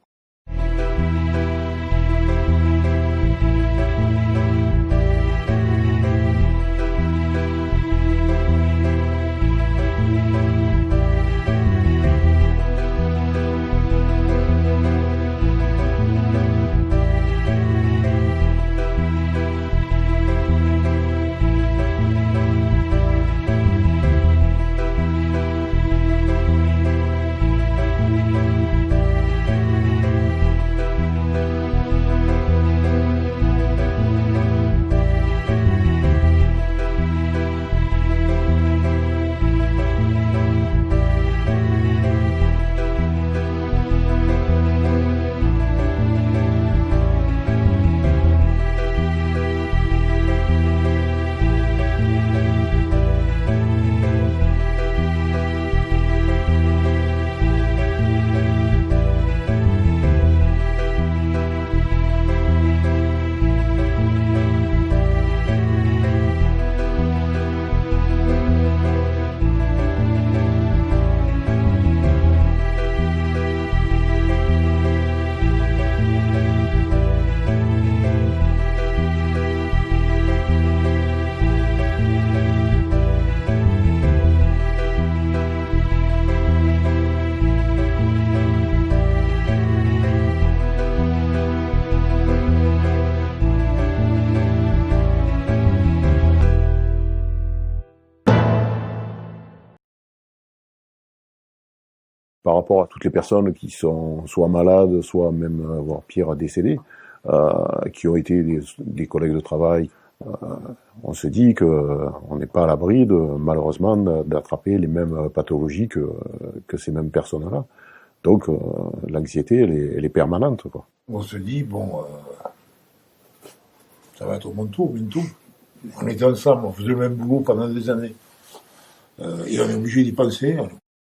Par rapport à toutes les personnes qui sont soit malades, soit même, voire pire, décédées, qui ont été des collègues de travail, on se dit qu'on n'est pas à l'abri malheureusement d'attraper les mêmes pathologies que ces mêmes personnes-là. Donc l'anxiété, elle est permanente, quoi. On se dit, ça va être au mon tour, bientôt. On était ensemble, on faisait le même boulot pendant des années. Et on est obligé d'y penser.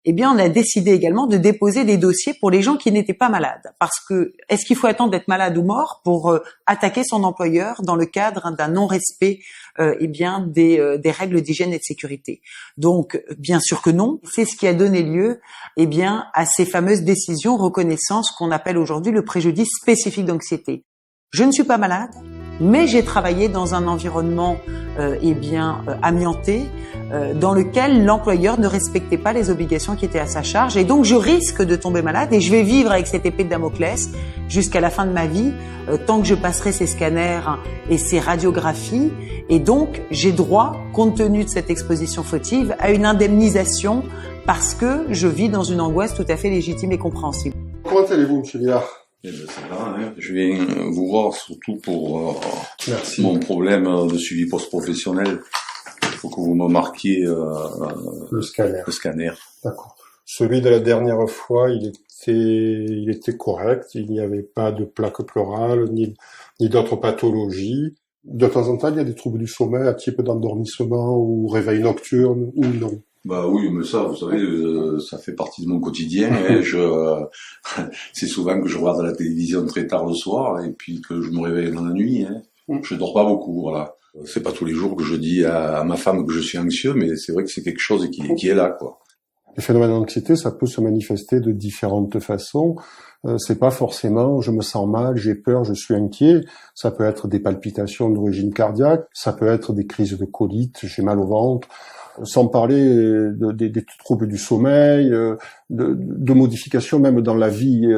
Eh bien, on a décidé également de déposer des dossiers pour les gens qui n'étaient pas malades. Parce que, est-ce qu'il faut attendre d'être malade ou mort pour attaquer son employeur dans le cadre d'un non-respect, des règles d'hygiène et de sécurité? Donc, bien sûr que non. C'est ce qui a donné lieu, à ces fameuses décisions reconnaissant ce qu'on appelle aujourd'hui le préjudice spécifique d'anxiété. Je ne suis pas malade. mais j'ai travaillé dans un environnement amianté, dans lequel l'employeur ne respectait pas les obligations qui étaient à sa charge, et donc je risque de tomber malade et je vais vivre avec cette épée de Damoclès jusqu'à la fin de ma vie, tant que je passerai ces scanners et ces radiographies, et donc j'ai droit, compte tenu de cette exposition fautive, à une indemnisation parce que je vis dans une angoisse tout à fait légitime et compréhensible. Comment allez-vous, M. Liard? Ça va, hein. Je viens vous voir surtout pour mon problème de suivi post-professionnel. Il faut que vous me marquiez le scanner. D'accord. Celui de la dernière fois, il était correct. Il n'y avait pas de plaque pleurale ni d'autres pathologies. De temps en temps, il y a des troubles du sommeil, un type d'endormissement ou réveil nocturne ou non. Bah oui, mais ça, vous savez, ça fait partie de mon quotidien. C'est souvent que je regarde la télévision très tard le soir et puis que je me réveille dans la nuit. Je dors pas beaucoup, voilà. C'est pas tous les jours que je dis à ma femme que je suis anxieux, mais c'est vrai que c'est quelque chose qui est là, quoi. Le phénomène d'anxiété, ça peut se manifester de différentes façons. C'est pas forcément je me sens mal, j'ai peur, je suis inquiet. Ça peut être des palpitations d'origine cardiaque, ça peut être des crises de colite, j'ai mal au ventre. Sans parler des troubles du sommeil, de modifications même dans la vie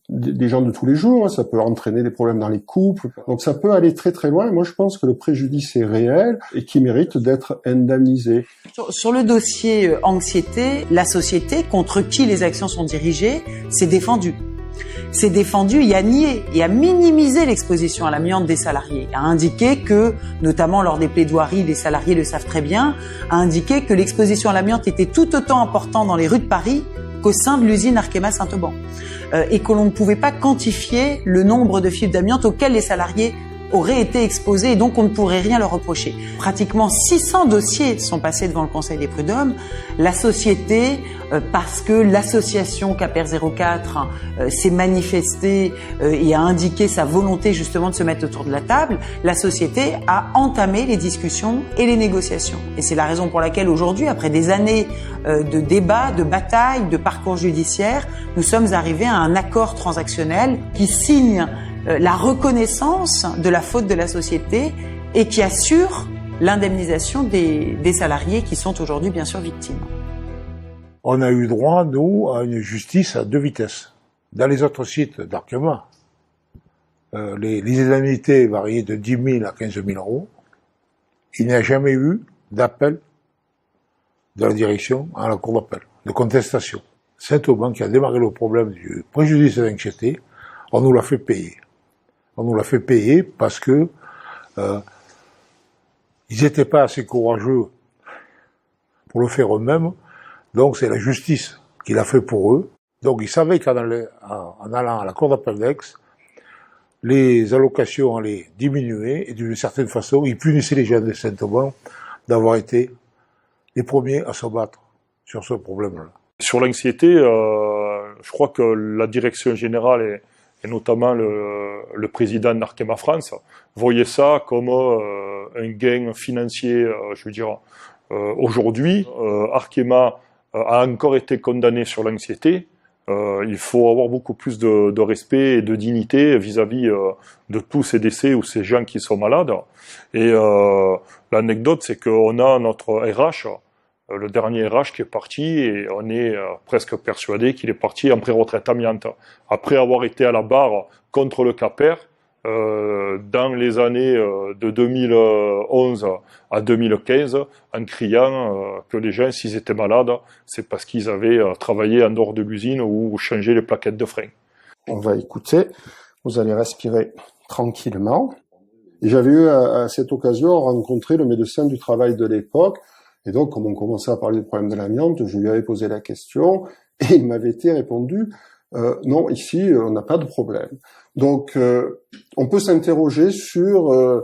des gens de tous les jours. Ça peut entraîner des problèmes dans les couples. Donc ça peut aller très très loin. Moi, je pense que le préjudice est réel et qui mérite d'être indemnisé. Sur le dossier anxiété, la société contre qui les actions sont dirigées s'est défendue. C'est défendu et a nié et a minimisé l'exposition à l'amiante des salariés, a indiqué que, notamment lors des plaidoiries, les salariés le savent très bien, a indiqué que l'exposition à l'amiante était tout autant importante dans les rues de Paris qu'au sein de l'usine Arkema Saint-Auban, et que l'on ne pouvait pas quantifier le nombre de fibres d'amiante auxquelles les salariés auraient été exposés et donc on ne pourrait rien leur reprocher. Pratiquement 600 dossiers sont passés devant le Conseil des prud'hommes. La société, parce que l'association Caper 04 s'est manifestée et a indiqué sa volonté justement de se mettre autour de la table, la société a entamé les discussions et les négociations. Et c'est la raison pour laquelle aujourd'hui, après des années de débats, de batailles, de parcours judiciaires, nous sommes arrivés à un accord transactionnel qui signe la reconnaissance de la faute de la société et qui assure l'indemnisation des salariés qui sont aujourd'hui bien sûr victimes. On a eu droit, nous, à une justice à deux vitesses. Dans les autres sites d'Arkema, les indemnités variaient de 10 000 à 15 000 euros. Il n'y a jamais eu d'appel de la direction à la cour d'appel, de contestation. Saint-Auban, qui a démarré le problème du préjudice d'anxiété, on nous l'a fait payer. On nous l'a fait payer parce que ils n'étaient pas assez courageux pour le faire eux-mêmes. Donc c'est la justice qui l'a fait pour eux. Donc ils savaient qu'en allant à la cour d'appel d'Aix, les allocations allaient diminuer et d'une certaine façon, ils punissaient les gens de Saint-Auban d'avoir été les premiers à se battre sur ce problème-là. Sur l'anxiété, je crois que la direction générale et notamment le président d'Arkema France voyait ça comme un gain financier, je veux dire. Aujourd'hui, Arkema a encore été condamné sur l'anxiété. Il faut avoir beaucoup plus de respect et de dignité vis-à-vis de tous ces décès ou ces gens qui sont malades. Et l'anecdote, c'est qu'on a notre RH, le dernier RH qui est parti, et on est presque persuadé qu'il est parti en pré-retraite amiante, après avoir été à la barre contre le Caper dans les années de 2011 à 2015, en criant que les gens, s'ils étaient malades, c'est parce qu'ils avaient travaillé en dehors de l'usine ou changé les plaquettes de frein. On va écouter, vous allez respirer tranquillement. Et j'avais eu à cette occasion rencontré le médecin du travail de l'époque. Et donc, comme on commençait à parler du problème de l'amiante, je lui avais posé la question et il m'avait été répondu non, ici, on n'a pas de problème. Donc, on peut s'interroger sur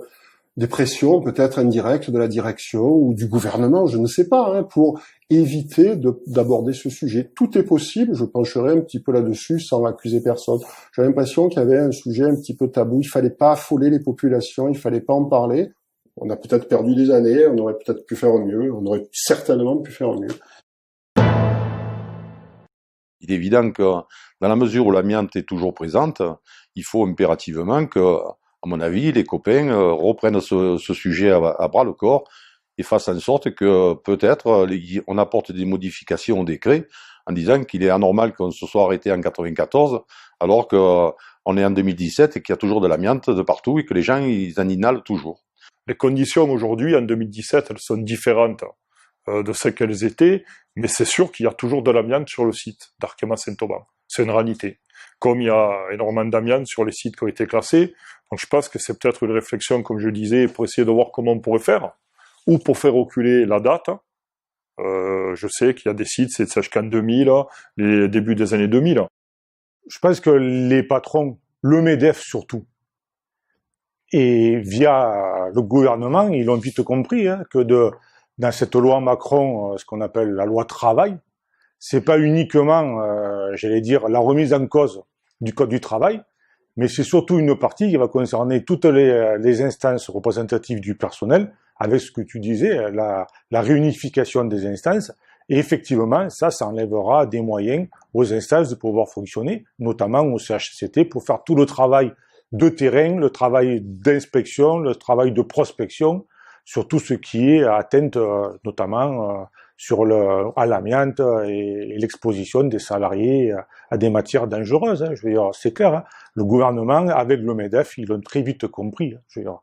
des pressions peut-être indirectes de la direction ou du gouvernement, je ne sais pas, pour éviter d'aborder ce sujet. Tout est possible, je pencherai un petit peu là-dessus sans accuser personne. J'ai l'impression qu'il y avait un sujet un petit peu tabou, il fallait pas affoler les populations, il fallait pas en parler. On a peut-être perdu des années, on aurait peut-être pu faire mieux, on aurait certainement pu faire mieux. Il est évident que dans la mesure où l'amiante est toujours présente, il faut impérativement que, à mon avis, les copains reprennent ce sujet à bras le corps et fassent en sorte que peut-être on apporte des modifications au décret en disant qu'il est anormal qu'on se soit arrêté en 94 alors qu'on est en 2017 et qu'il y a toujours de l'amiante de partout et que les gens ils en inhalent toujours. Les conditions aujourd'hui, en 2017, elles sont différentes de ce qu'elles étaient, mais c'est sûr qu'il y a toujours de l'amiante sur le site d'Arquemans-Saint-Auban. C'est une réalité. Comme il y a énormément d'amiante sur les sites qui ont été classés, donc je pense que c'est peut-être une réflexion, comme je disais, pour essayer de voir comment on pourrait faire, ou pour faire reculer la date. Je sais qu'il y a des sites, c'est jusqu'en 2000, les débuts des années 2000. Je pense que les patrons, le MEDEF surtout, et via le gouvernement, ils ont vite compris que dans cette loi Macron, ce qu'on appelle la loi travail, c'est pas uniquement, j'allais dire, la remise en cause du code du travail, mais c'est surtout une partie qui va concerner toutes les instances représentatives du personnel, avec ce que tu disais, la réunification des instances. Et effectivement, ça enlèvera des moyens aux instances de pouvoir fonctionner, notamment au CHSCT, pour faire tout le travail de terrain, le travail d'inspection, le travail de prospection, sur tout ce qui est atteinte, notamment à l'amiante et l'exposition des salariés à des matières dangereuses. Je veux dire, c'est clair. Le gouvernement, avec le MEDEF, ils l'ont très vite compris. Je veux dire,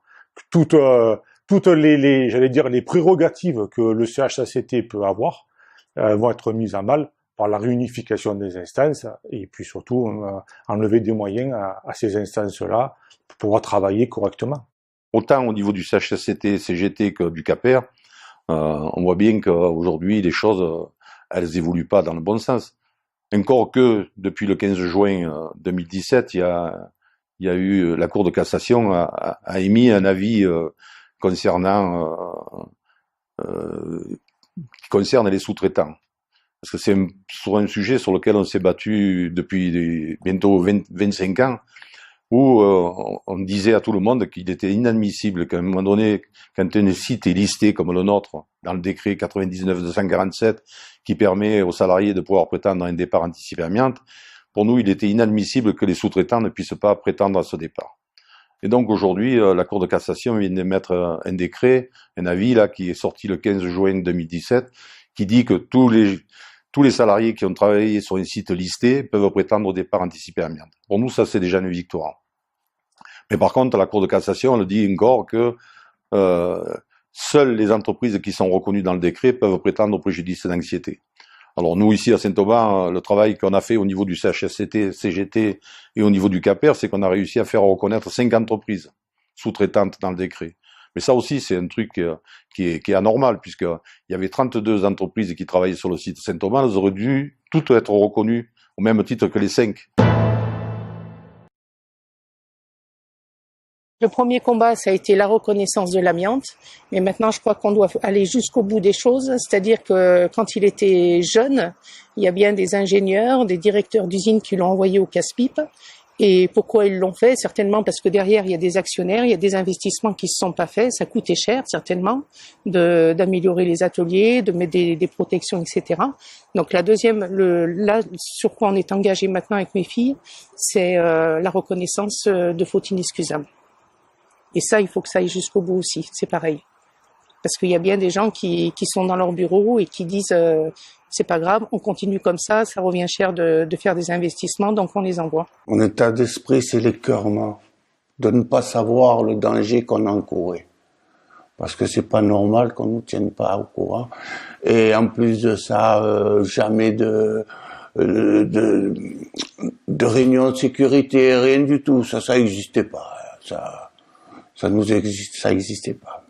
toutes les, j'allais dire, les prérogatives que le CHSCT peut avoir vont être mises à mal par la réunification des instances et puis surtout enlever des moyens à ces instances-là pour pouvoir travailler correctement. Autant au niveau du CHSCT, CGT que du CAPER, on voit bien qu'aujourd'hui les choses elles évoluent pas dans le bon sens. Encore que depuis le 15 juin 2017, il y a eu la Cour de cassation a émis un avis concernant qui concerne les sous-traitants. Parce que c'est sur un sujet sur lequel on s'est battu depuis bientôt 25 ans, où on disait à tout le monde qu'il était inadmissible qu'à un moment donné, quand un site est listé comme le nôtre, dans le décret 99-247, qui permet aux salariés de pouvoir prétendre à un départ anticipé amiante, pour nous, il était inadmissible que les sous-traitants ne puissent pas prétendre à ce départ. Et donc aujourd'hui, la Cour de cassation vient d'émettre un décret, un avis là qui est sorti le 15 juin 2017, qui dit que tous les salariés qui ont travaillé sur un site listé peuvent prétendre au départ anticipé amiante. Pour nous, ça c'est déjà une victoire. Mais par contre, la Cour de cassation, elle dit encore que seules les entreprises qui sont reconnues dans le décret peuvent prétendre au préjudice d'anxiété. Alors nous, ici à Saint-Auban, le travail qu'on a fait au niveau du CHSCT, CGT et au niveau du CAPER, c'est qu'on a réussi à faire reconnaître 5 entreprises sous-traitantes dans le décret. Mais ça aussi, c'est un truc qui est anormal, puisqu'il y avait 32 entreprises qui travaillaient sur le site Saint-Auban, elles auraient dû toutes être reconnues au même titre que les 5. Le premier combat, ça a été la reconnaissance de l'amiante, mais maintenant je crois qu'on doit aller jusqu'au bout des choses, c'est-à-dire que quand il était jeune, il y a bien des ingénieurs, des directeurs d'usines qui l'ont envoyé au casse-pipe. Et pourquoi ils l'ont fait? Certainement parce que derrière, il y a des actionnaires, il y a des investissements qui se sont pas faits, ça coûtait cher certainement d'améliorer les ateliers, de mettre des protections, etc. Donc la deuxième, là sur quoi on est engagé maintenant avec mes filles, c'est la reconnaissance de faute inexcusable. Et ça, il faut que ça aille jusqu'au bout aussi, c'est pareil. Parce qu'il y a bien des gens qui sont dans leur bureau et qui disent c'est pas grave, on continue comme ça revient cher de faire des investissements, donc on les envoie. Mon état d'esprit, c'est l'écœurement de ne pas savoir le danger qu'on encourait. Parce que c'est pas normal qu'on nous tienne pas au courant. Et en plus de ça, jamais de réunion de sécurité, rien du tout. Ça existait pas. Ça existait pas.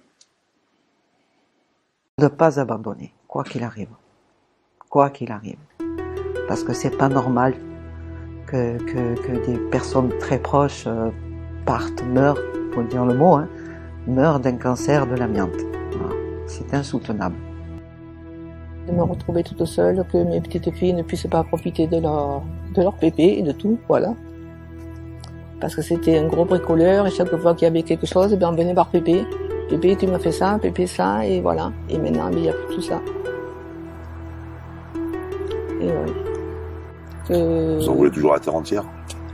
Ne pas abandonner, quoi qu'il arrive. Quoi qu'il arrive. Parce que c'est pas normal que des personnes très proches partent, meurent, faut dire le mot, meurent d'un cancer de l'amiante. Voilà. C'est insoutenable. De me retrouver toute seule, que mes petites filles ne puissent pas profiter de leur pépé et de tout, voilà. Parce que c'était un gros bricoleur et chaque fois qu'il y avait quelque chose, on venait voir Pépé. Pépé, tu m'as fait ça, Pépé ça, et voilà. Et maintenant, il n'y a plus tout ça. Et ouais. Vous en voulez toujours la terre entière?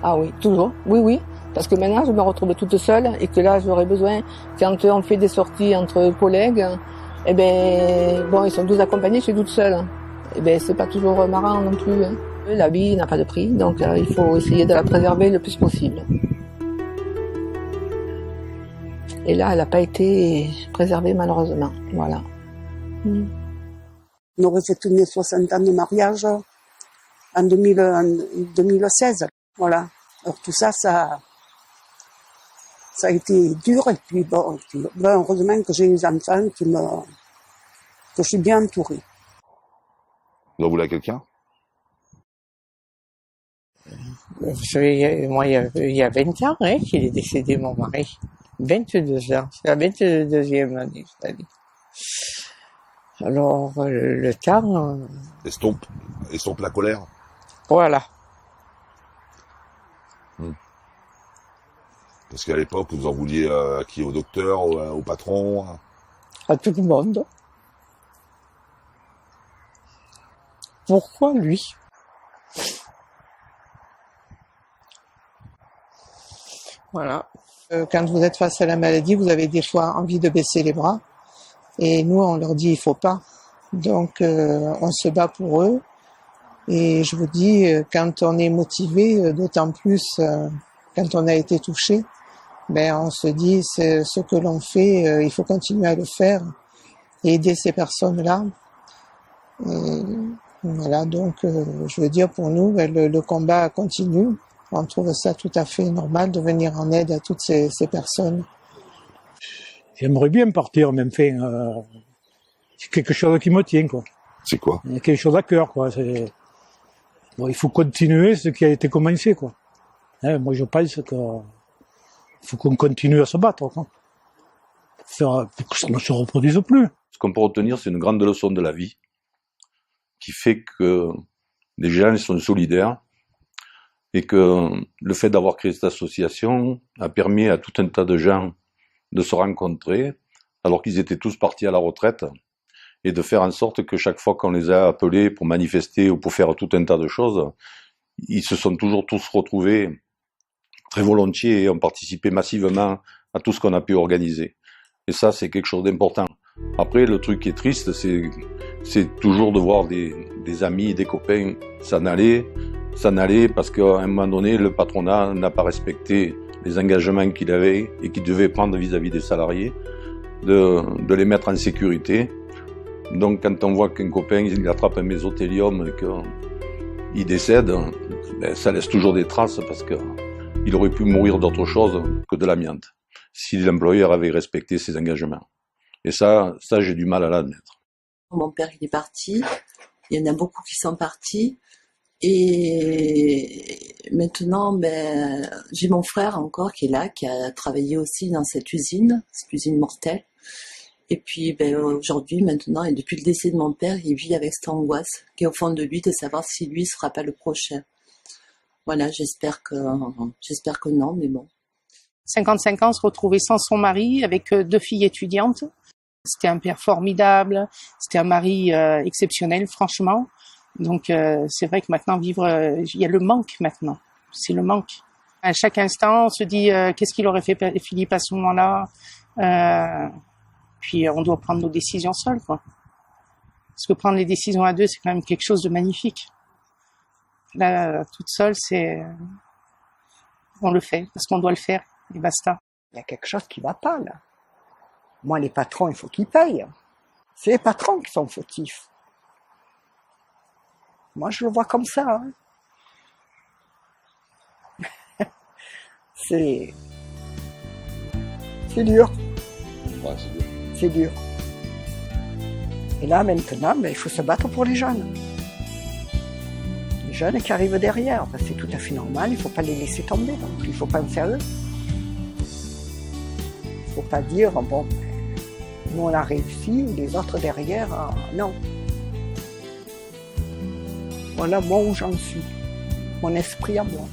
Ah oui, toujours. Oui. Parce que maintenant, je me retrouve toute seule et que là, j'aurais besoin, quand on fait des sorties entre collègues, eh ben, bon, ils sont tous accompagnés, je suis toute seule. Eh ben, c'est pas toujours marrant non plus. Hein. La vie n'a pas de prix, donc il faut essayer de la préserver le plus possible. Et là, elle n'a pas été préservée malheureusement. Voilà. On aurait fêté mes 60 ans de mariage en 2016. Voilà. Alors tout ça, ça a été dur. Et puis bon, heureusement que j'ai des enfants que je suis bien entourée. Vous voulez quelqu'un? Vous savez, moi, il y a 20 ans qu'il est décédé, mon mari. 22 ans. C'est la 22e année, c'est-à-dire. Alors, le temps... Estompe la colère. Voilà. Parce qu'à l'époque, vous en vouliez à qui? Au docteur, au patron? À tout le monde. Pourquoi lui? Voilà. Quand vous êtes face à la maladie, vous avez des fois envie de baisser les bras. Et nous, on leur dit, il faut pas. Donc, on se bat pour eux. Et je vous dis, quand on est motivé, d'autant plus quand on a été touché, ben, on se dit, c'est ce que l'on fait, il faut continuer à le faire et aider ces personnes-là. Et voilà, donc, je veux dire, pour nous, le combat continue. On trouve ça tout à fait normal de venir en aide à toutes ces personnes. J'aimerais bien partir, même fait. C'est quelque chose qui me tient, quoi. C'est quoi? Il y a quelque chose à cœur, quoi. Bon, il faut continuer ce qui a été commencé, quoi. Moi, je pense que faut qu'on continue à se battre, quoi. Pour que ça ne se reproduise plus. Ce qu'on peut retenir, c'est une grande leçon de la vie qui fait que les gens sont solidaires et que le fait d'avoir créé cette association a permis à tout un tas de gens de se rencontrer alors qu'ils étaient tous partis à la retraite et de faire en sorte que chaque fois qu'on les a appelés pour manifester ou pour faire tout un tas de choses, ils se sont toujours tous retrouvés très volontiers et ont participé massivement à tout ce qu'on a pu organiser. Et ça, c'est quelque chose d'important. Après, le truc qui est triste, c'est toujours de voir des amis, des copains s'en aller parce qu'à un moment donné, le patronat n'a pas respecté les engagements qu'il avait et qu'il devait prendre vis-à-vis des salariés, de les mettre en sécurité. Donc, quand on voit qu'un copain, il attrape un mésothélium et qu'il décède, ben, ça laisse toujours des traces parce qu'il aurait pu mourir d'autre chose que de l'amiante si l'employeur avait respecté ses engagements. Et ça, j'ai du mal à l'admettre. Mon père, il est parti. Il y en a beaucoup qui sont partis. Et maintenant, ben, j'ai mon frère encore qui est là, qui a travaillé aussi dans cette usine mortelle. Et puis, ben, aujourd'hui, maintenant, et depuis le décès de mon père, il vit avec cette angoisse qui est au fond de lui de savoir si lui sera pas le prochain. Voilà, j'espère que non, mais bon. 55 ans, se retrouver sans son mari, avec 2 filles étudiantes. C'était un père formidable, c'était un mari exceptionnel, franchement. Donc c'est vrai que maintenant il y a le manque maintenant. C'est le manque. À chaque instant, on se dit qu'est-ce qu'il aurait fait Philippe à ce moment-là. Puis on doit prendre nos décisions seuls, quoi. Parce que prendre les décisions à 2, c'est quand même quelque chose de magnifique. Là, toute seule, on le fait parce qu'on doit le faire et basta. Il y a quelque chose qui va pas là. Moi, les patrons, il faut qu'ils payent. C'est les patrons qui sont fautifs. Moi, je le vois comme ça. Hein. C'est dur. Ouais, c'est dur. C'est dur. Et là, maintenant, ben, il faut se battre pour les jeunes. Les jeunes qui arrivent derrière, ben, c'est tout à fait normal, il ne faut pas les laisser tomber. Donc, il ne faut pas penser à eux. Il ne faut pas dire, bon, nous on a réussi, les autres derrière, non. Voilà moi où j'en suis, mon esprit à moi.